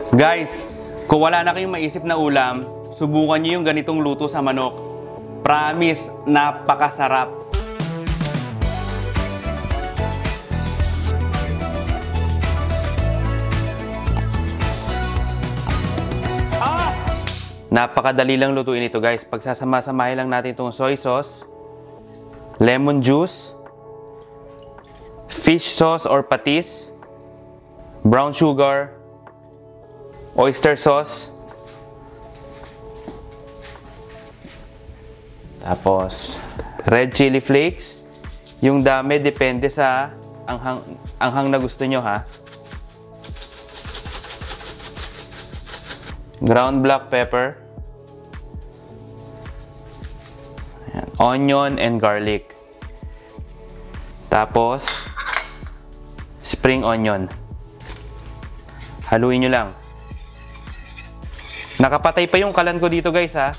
Guys, kung wala na kayong maisip na ulam, subukan nyo yung ganitong luto sa manok. Promise, napakasarap. Napakadali lang lutuin ito guys. Pagsasama-samahin lang natin itong soy sauce, lemon juice, fish sauce or patis, brown sugar, oyster sauce, tapos red chili flakes. Yung dami depende sa anghang na gusto nyo ha. Ground black pepper, ayan, onion and garlic, tapos spring onion. Haluin nyo lang. Nakapatay pa yung kalan ko dito guys ha.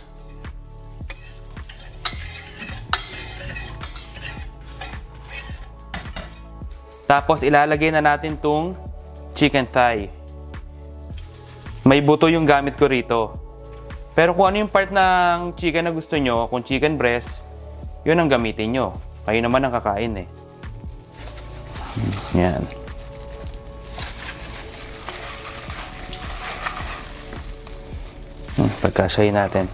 Tapos ilalagay na natin tong chicken thigh. May buto yung gamit ko rito. Pero kung ano yung part ng chicken na gusto nyo, kung chicken breast, yun ang gamitin nyo. Kayo naman ang kakain eh. Yan. Pagkasayin natin.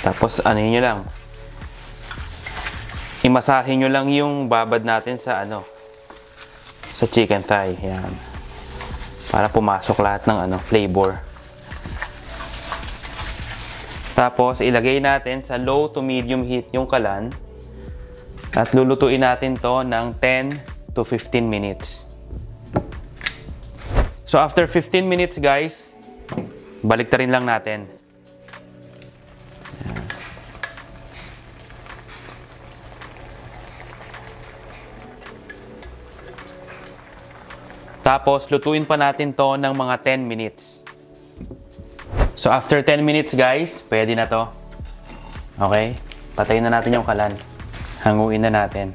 Tapos ano nyo lang. Imasahin nyo lang yung babad natin sa sa chicken thigh. Yan. Para pumasok lahat ng flavor. Tapos ilagay natin sa low to medium heat yung kalan. At lulutuin natin to ng 10 to 15 minutes. So after 15 minutes guys, baliktarin lang natin. Tapos, lutuin pa natin to ng mga 10 minutes. So, after 10 minutes, guys, pwede na to. Okay? Patayin na natin yung kalan. Hanguin na natin.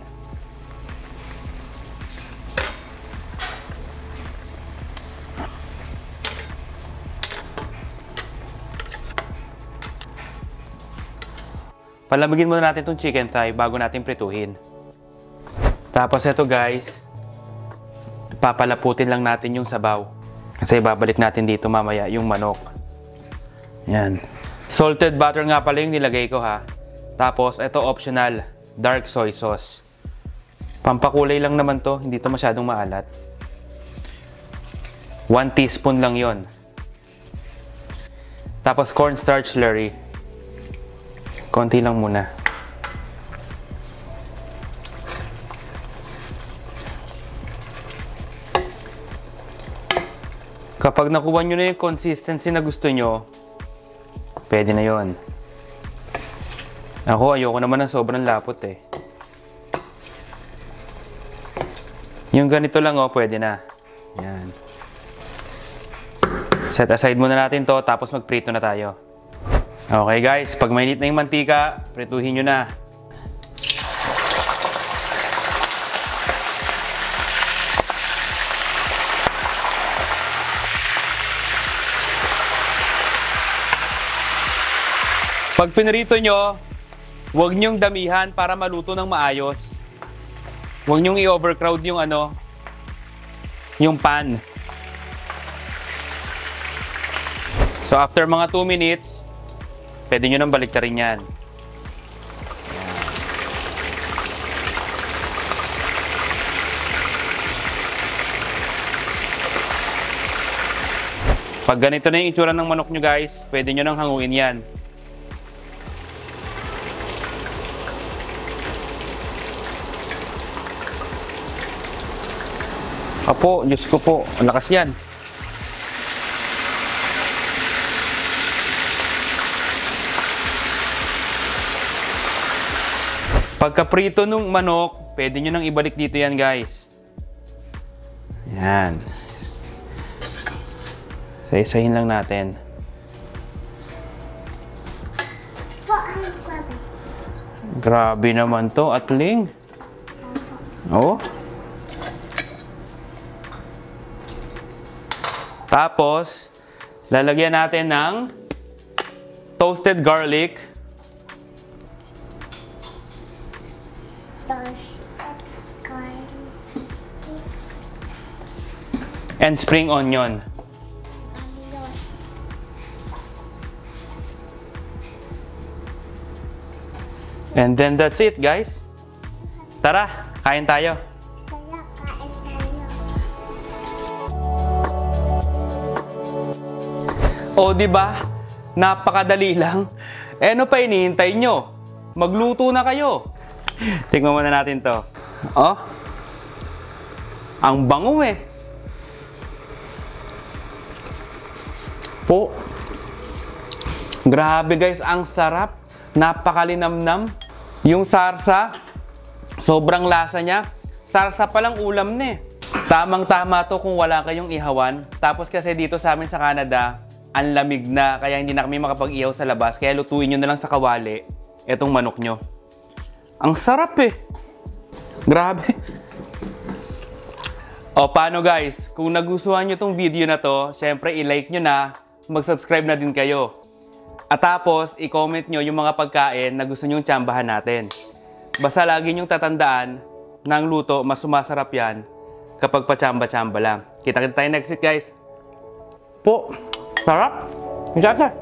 Palamigin muna natin itong chicken thigh bago natin prituhin. Tapos, ito guys, papalaputin lang natin yung sabaw. Kasi babalik natin dito mamaya yung manok. Yan. Salted butter nga pala yung nilagay ko ha. Tapos, ito optional. Dark soy sauce. Pampakulay lang naman to. Hindi to masyadong maalat. 1 teaspoon lang yon. Tapos, cornstarch slurry. Konti lang muna. Kapag nakuha nyo na yung consistency na gusto nyo, pwede na yon. Ako, ayoko naman ng sobrang lapot eh. Yung ganito lang pwede na. Yan. Set aside muna natin to, tapos magprito na tayo. Okay guys, pag mainit na yung mantika, prituhin nyo na. Pag pinrito nyo, huwag nyong damihan para maluto ng maayos. Huwag nyong i-overcrowd yung yung pan. So after mga 2 minutes, pwede nyo nang baliktarin yan. Pag ganito na yung itsura ng manok nyo guys, pwede nyo nang hanguin yan. Apo, Diyos ko po, ang lakas yan. Pagka-prito nung manok, pwede nyo nang ibalik dito yan guys. Yan. Isa-isahin lang natin. Grabe naman to, Atling. Oh. Tapos, lalagyan natin ng toasted garlic. And spring onion. And then that's it, guys. Tara, kain tayo. O, di ba? Napakadali lang. Eh, ano pa hinihintay nyo? Magluto na kayo. Tingnan muna natin to. Oh. Ang bango eh. Po. Grabe guys, ang sarap. Napakalinamnam. Yung sarsa, sobrang lasa niya. Sarsa palang ulam na eh. Tamang-tama to kung wala kayong ihawan. Tapos kasi dito sa amin sa Canada, ang lamig na, kaya hindi na kami makapag-ihaw sa labas. Kaya lutuin nyo na lang sa kawali etong manok nyo. Ang sarap eh. Grabe. O, paano guys? Kung nagustuhan nyo tong video na to, syempre i-like nyo na, mag-subscribe na din kayo. At tapos, i-comment nyo yung mga pagkain na gusto nyong tsambahan natin. Basta lagi nyong tatandaan na ang luto, mas sumasarap yan kapag patsamba-tsamba lang. Kita-kita tayo next week guys. Po. Sarap! Sarap!